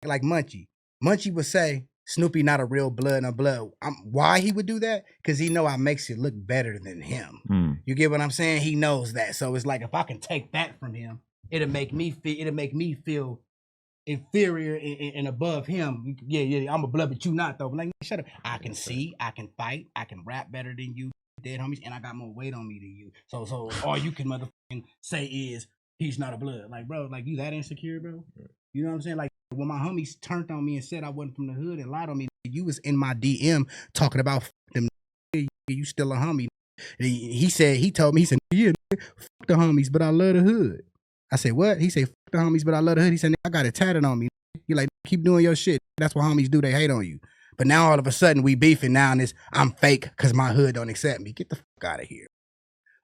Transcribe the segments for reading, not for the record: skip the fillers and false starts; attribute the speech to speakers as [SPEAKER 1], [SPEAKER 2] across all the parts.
[SPEAKER 1] like Munchie. Munchie would say, Snoopy not a real blood, no blood. Why he would do that? Because he know I makes it look better than him. You get what I'm saying? He knows that. So it's like if I can take that from him, it'll make me feel inferior and above him. Yeah, I'm a blood, but you not though. But like, shut up. I can see, I can fight, I can rap better than you, dead homies, and I got more weight on me than you. So all you can motherfucking say is he's not a blood. Like, bro, like you that insecure, bro? You know what I'm saying? Like when my homies turned on me and said I wasn't from the hood and lied on me, you was in my DM talking about them. You still a homie. He told me, yeah, fuck the homies, but I love the hood. I said, what? He said, fuck the homies, but I love the hood. He said, I got it tatted on me. He like, keep doing your shit. That's what homies do. They hate on you. But now all of a sudden we beefing now and I'm fake because my hood don't accept me. Get the fuck out of here.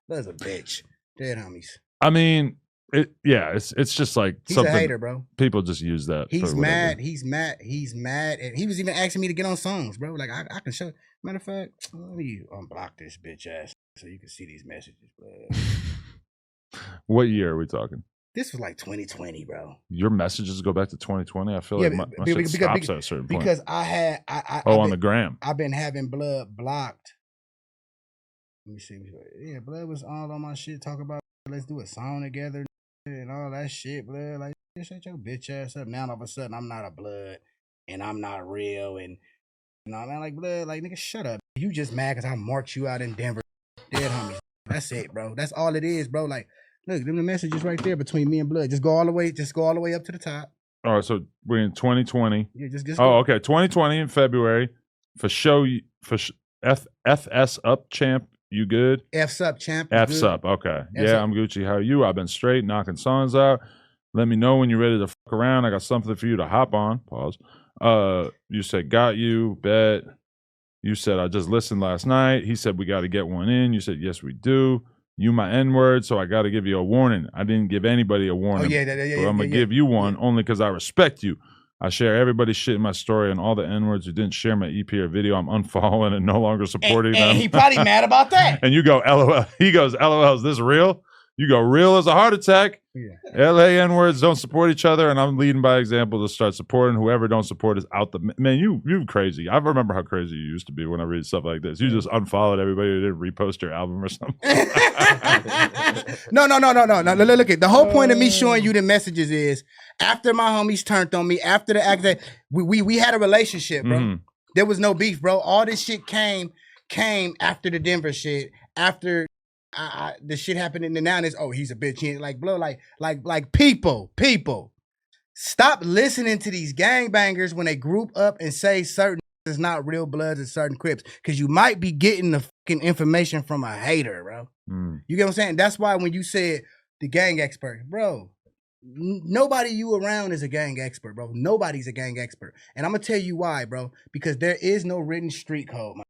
[SPEAKER 1] That's a bitch. Dead homies.
[SPEAKER 2] I mean, it's just like
[SPEAKER 1] he's
[SPEAKER 2] something
[SPEAKER 1] a hater, bro.
[SPEAKER 2] People just use that.
[SPEAKER 1] He's mad. He's mad. And he was even asking me to get on songs, bro. Like I can show. Matter of fact, let me unblock this bitch ass so you can see these messages, bro.
[SPEAKER 2] What year are we talking?
[SPEAKER 1] This was like 2020, bro.
[SPEAKER 2] Your messages go back to 2020. I feel like my shit stops at a certain point.
[SPEAKER 1] Because I
[SPEAKER 2] on the gram.
[SPEAKER 1] I've been having blood blocked. Let me see. Yeah, blood was all on my shit. Talk about let's do a song together and all that shit, blood. Like, shut your bitch ass up. Now all of a sudden I'm not a blood and I'm not real and you know, I'm like blood. Like nigga, shut up. You just mad because I marked you out in Denver. Dead homies. That's it, bro. That's all it is, bro. Like. Look, them the messages right there between me and Blood. Just go all the way up to the top.
[SPEAKER 2] All right, so we're in 2020.
[SPEAKER 1] Yeah, just
[SPEAKER 2] oh, okay, 2020 in February for show FS up champ. You good?
[SPEAKER 1] F's up champ.
[SPEAKER 2] F's up. Okay.
[SPEAKER 1] F's
[SPEAKER 2] yeah,
[SPEAKER 1] up.
[SPEAKER 2] I'm Gucci. How are you? I've been straight knocking songs out. Let me know when you're ready to fuck around. I got something for you to hop on. Pause. You said got you. Bet. You said I just listened last night. He said we got to get one in. You said yes we do. You my N-word, so I got to give you a warning. I didn't give anybody a warning.
[SPEAKER 1] Oh, yeah,
[SPEAKER 2] but I'm going to give you one only because I respect you. I share everybody's shit in my story and all the N-words who didn't share my EP or video, I'm unfollowing and no longer supporting them.
[SPEAKER 1] And he probably mad about that.
[SPEAKER 2] And you go, LOL. He goes, LOL, is this real? You go, real as a heart attack.
[SPEAKER 1] Yeah.
[SPEAKER 2] LA N-words don't support each other, and I'm leading by example to start supporting. Whoever don't support is out the... Man, you crazy. I remember how crazy you used to be when I read stuff like this. You just unfollowed everybody who didn't repost your album or something.
[SPEAKER 1] No. Look at the whole point of me showing you the messages is after my homies turned on me, after the accident, we had a relationship, bro. Mm-hmm. There was no beef, bro. All this shit came after the Denver shit, after... the shit happened and now it's he's a bitch. He like blow like people. Stop listening to these gangbangers when they group up and say certain is not real bloods and certain Crips. Cause you might be getting the fucking information from a hater, bro. You get what I'm saying? That's why when you said the gang expert, bro, nobody you around is a gang expert, bro. Nobody's a gang expert. And I'm gonna tell you why, bro. Because there is no written street code, man.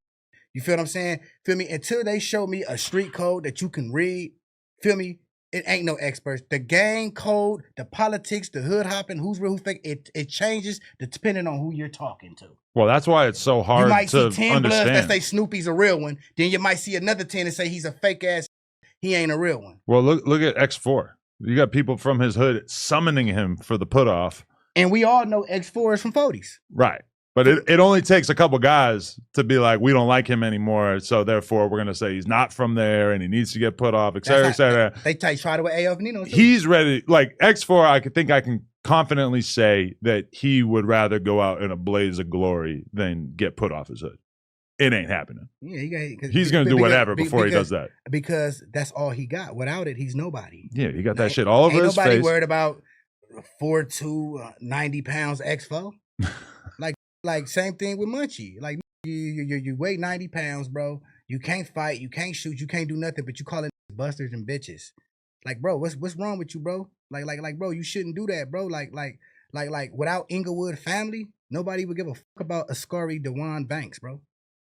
[SPEAKER 1] You feel what I'm saying? Feel me? Until they show me a street code that you can read, feel me? It ain't no experts. The gang code, the politics, the hood hopping, who's real, who's fake, it changes depending on who you're talking to.
[SPEAKER 2] Well, that's why it's so hard to understand. You might see 10 bloods that
[SPEAKER 1] say Snoopy's a real one. Then you might see another 10 that say he's a fake ass, he ain't a real one.
[SPEAKER 2] Well, look at X4. You got people from his hood summoning him for the put off.
[SPEAKER 1] And we all know X4 is from 40s.
[SPEAKER 2] Right. But it only takes a couple guys to be like, we don't like him anymore, so therefore we're going to say he's not from there and he needs to get put off, et cetera, et cetera.
[SPEAKER 1] They tried it with AF Nino, too.
[SPEAKER 2] He's ready. Like, X4, I can confidently say that he would rather go out in a blaze of glory than get put off his hood. It ain't happening.
[SPEAKER 1] Yeah,
[SPEAKER 2] he's going to do whatever before he does that.
[SPEAKER 1] Because that's all he got. Without it, he's nobody.
[SPEAKER 2] Yeah, he got that shit all over his face.
[SPEAKER 1] Ain't nobody worried about 4'2", 90 pounds X4. Like, same thing with Munchie. Like, you weigh 90 pounds, bro. You can't fight. You can't shoot. You can't do nothing, but you calling busters and bitches. Like, bro, what's wrong with you, bro? Like, bro, you shouldn't do that, bro. Like, without Inglewood family, nobody would give a fuck about Ascari Dewan Banks, bro.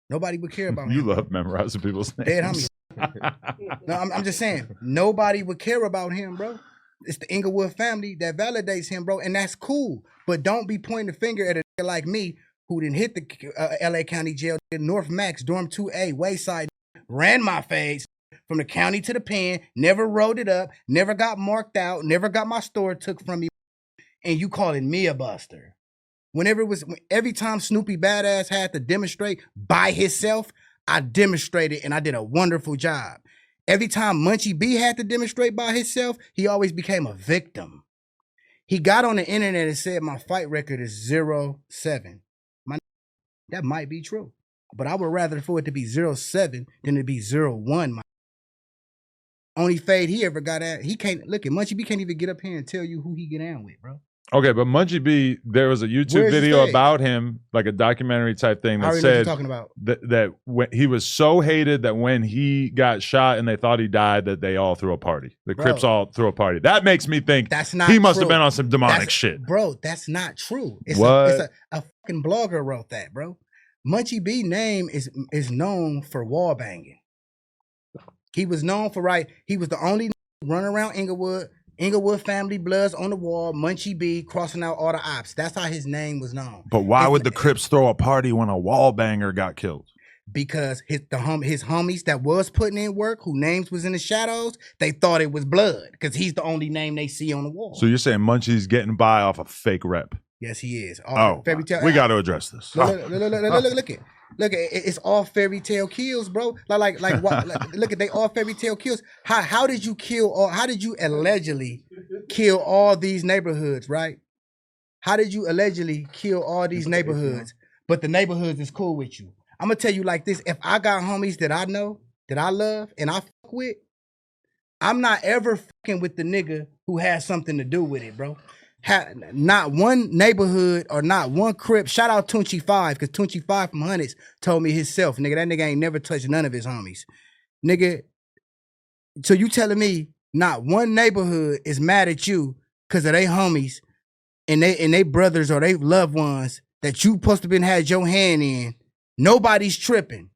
[SPEAKER 1] Nobody would care about him.
[SPEAKER 2] You love memorizing people's names.
[SPEAKER 1] Dead homie. No, I'm just saying, nobody would care about him, bro. It's the Inglewood family that validates him, bro, and that's cool. But don't be pointing the finger at a nigga like me who didn't hit the LA County Jail, North Max, Dorm 2A, Wayside, ran my fades from the county to the pen, never rolled it up, never got marked out, never got my store took from me, and you calling me a buster. every time Snoopy Badazz had to demonstrate by himself, I demonstrated and I did a wonderful job. Every time Munchie B had to demonstrate by himself, he always became a victim. He got on the internet and said my fight record is 0-7. That might be true, but I would rather for it to be 0-7 than to be 0-1. Only fade he ever got at, he can't look at Munchie B can't even get up here and tell you who he get down with, bro.
[SPEAKER 2] Okay, but Munchie B, there was a YouTube video about him, like a documentary type thing that said
[SPEAKER 1] talking about.
[SPEAKER 2] that when he was so hated that when he got shot and they thought he died, that they all threw a party. The Crips all threw a party. That makes me think he must have been on some demonic shit.
[SPEAKER 1] Bro, that's not true. It's
[SPEAKER 2] what?
[SPEAKER 1] A fucking blogger wrote that, bro. Munchie B name is known for wall banging. He was known for he was the only run around Inglewood family bloods on the wall, Munchie B crossing out all the ops. That's how his name was known.
[SPEAKER 2] But why would the Crips throw a party when a wall banger got killed?
[SPEAKER 1] Because his homies that was putting in work, who names was in the shadows, they thought it was blood because he's the only name they see on the wall.
[SPEAKER 2] So you're saying Munchie's getting by off a fake rep?
[SPEAKER 1] Yes, he is.
[SPEAKER 2] Fairy tale. We got to address this.
[SPEAKER 1] Look at it's all fairy tale kills, bro. Like look at they all fairy tale kills. How did you kill how did you allegedly kill all these neighborhoods, right? How did you allegedly kill all these neighborhoods, but the neighborhoods is cool with you? I'm gonna tell you like this: if I got homies that I know, that I love, and I fuck with, I'm not ever fucking with the nigga who has something to do with it, bro. Not one neighborhood or not one Crip. Shout out Tunchi 5, because Tunchi 5 from Hundreds told me himself, nigga, that nigga ain't never touched none of his homies. Nigga, so you telling me not one neighborhood is mad at you because of they homies and they brothers or they loved ones that you supposed to been had your hand in. Nobody's tripping.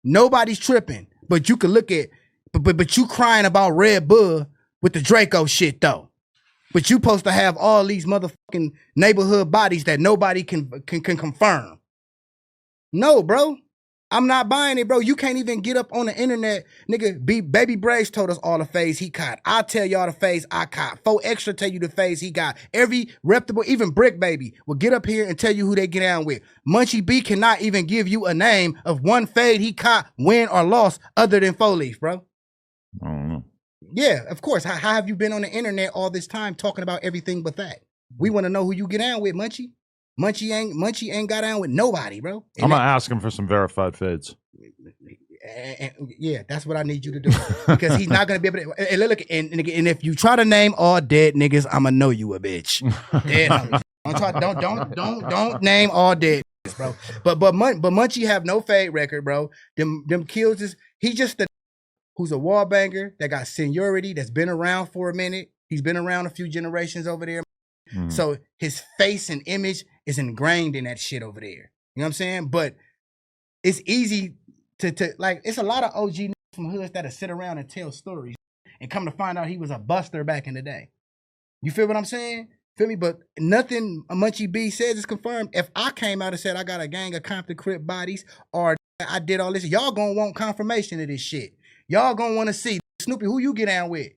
[SPEAKER 1] Nobody's tripping. But you could look at, but you crying about Red Bull with the Draco shit though. But you supposed to have all these motherfucking neighborhood bodies that nobody can confirm. No, bro. I'm not buying it, bro. You can't even get up on the internet. Nigga, Baby Brace told us all the phase he caught. I'll tell y'all the phase I caught. 4 Extra tell you the phase he got. Every reputable, even Brick Baby, will get up here and tell you who they get down with. Munchie B cannot even give you a name of one fade he caught, win or lost, other than 4 Leaf, bro.
[SPEAKER 2] I don't know.
[SPEAKER 1] Yeah, of course. How have you been on the internet all this time talking about everything but that? We want to know who you get down with, Munchie. Munchie ain't got down with nobody, bro.
[SPEAKER 2] I'm gonna ask him for some verified fades.
[SPEAKER 1] Yeah, that's what I need you to do, because he's not gonna be able to. And look, and if you try to name all dead niggas, I'ma know you a bitch. Dead homies. Don't name all dead niggas, bro. But Munchie have no fade record, bro. Them kills is he just the who's a wall banger that got seniority, that's been around for a minute. He's been around a few generations over there. So his face and image is ingrained in that shit over there. You know what I'm saying? But it's easy to like, it's a lot of OG from hoods that'll sit around and tell stories and come to find out he was a buster back in the day. You feel what I'm saying? Feel me? But nothing Munchie B says is confirmed. If I came out and said I got a gang of Compton Crip bodies or I did all this, y'all gonna want confirmation of this shit. Y'all gonna want to see Snoopy, who you get down with,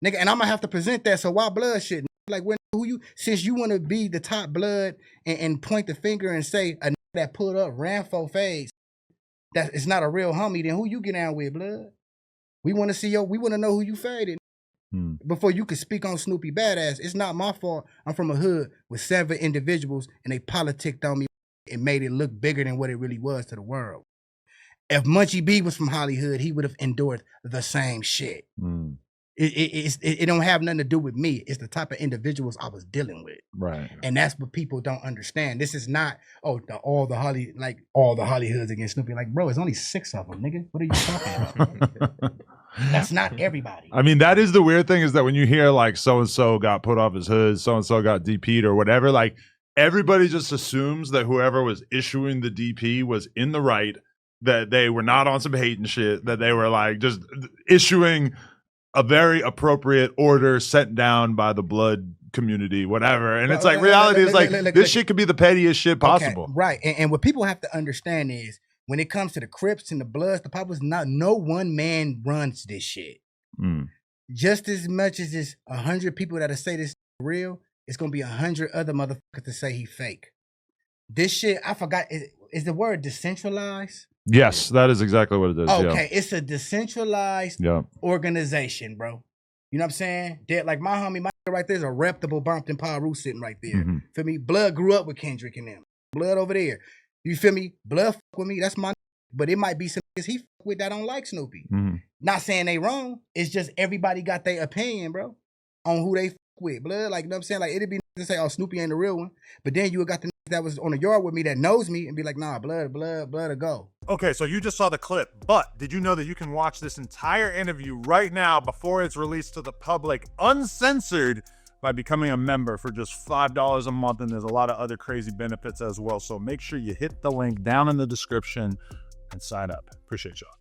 [SPEAKER 1] nigga, and I'm gonna have to present that. So why blood shit? Like when who you, since you want to be the top blood and point the finger and say a nigga that put up ran 4 fades, that it's not a real homie, then who you get down with, blood? We want to see we want to know who you faded before you can speak on Snoopy Badazz. It's not my fault. I'm from a hood with 7 individuals and they politicked on me and made it look bigger than what it really was to the world. If Munchie B was from Hollywood, he would have endured the same shit. It don't have nothing to do with me. It's the type of individuals I was dealing with. Right. And that's what people don't understand. This is not, all the Hollywoods against Snoopy. Like, bro, it's only 6 of them, nigga. What are you talking about? That's not everybody.
[SPEAKER 2] I mean, that is the weird thing, is that when you hear like so-and-so got put off his hood, so-and-so got DP'd or whatever, like everybody just assumes that whoever was issuing the DP was in the right, that they were not on some hate and shit, that they were like just issuing a very appropriate order sent down by the blood community, whatever. And it's like, reality is like, this shit could be the pettiest shit possible.
[SPEAKER 1] Okay, right. And what people have to understand is, when it comes to the Crips and the Bloods, the Poppers, no one man runs this shit. Just as much as there's 100 people that'll say this real, it's gonna be 100 other motherfuckers to say he fake. this shit, I forgot, is the word decentralized?
[SPEAKER 2] Yes, that is exactly what it is.
[SPEAKER 1] Okay, it's a decentralized organization, bro. You know what I'm saying? Like my homie, my right there is a reputable Brompton Paru sitting right there. Feel me? Blood grew up with Kendrick and them. Blood over there. You feel me? Blood fuck with me. That's my. But it might be some niggas he fuck with that don't like Snoopy. Not saying they wrong. It's just everybody got their opinion, bro, on who they fuck with. Blood, like you know what I'm saying? Like it'd be to say, oh, Snoopy ain't the real one. But then you got the niggas that was on the yard with me that knows me and be like, nah, blood to go.
[SPEAKER 3] Okay, so you just saw the clip, but did you know that you can watch this entire interview right now before it's released to the public, uncensored, by becoming a member for just $5 a month, and there's a lot of other crazy benefits as well. So make sure you hit the link down in the description and sign up. Appreciate y'all.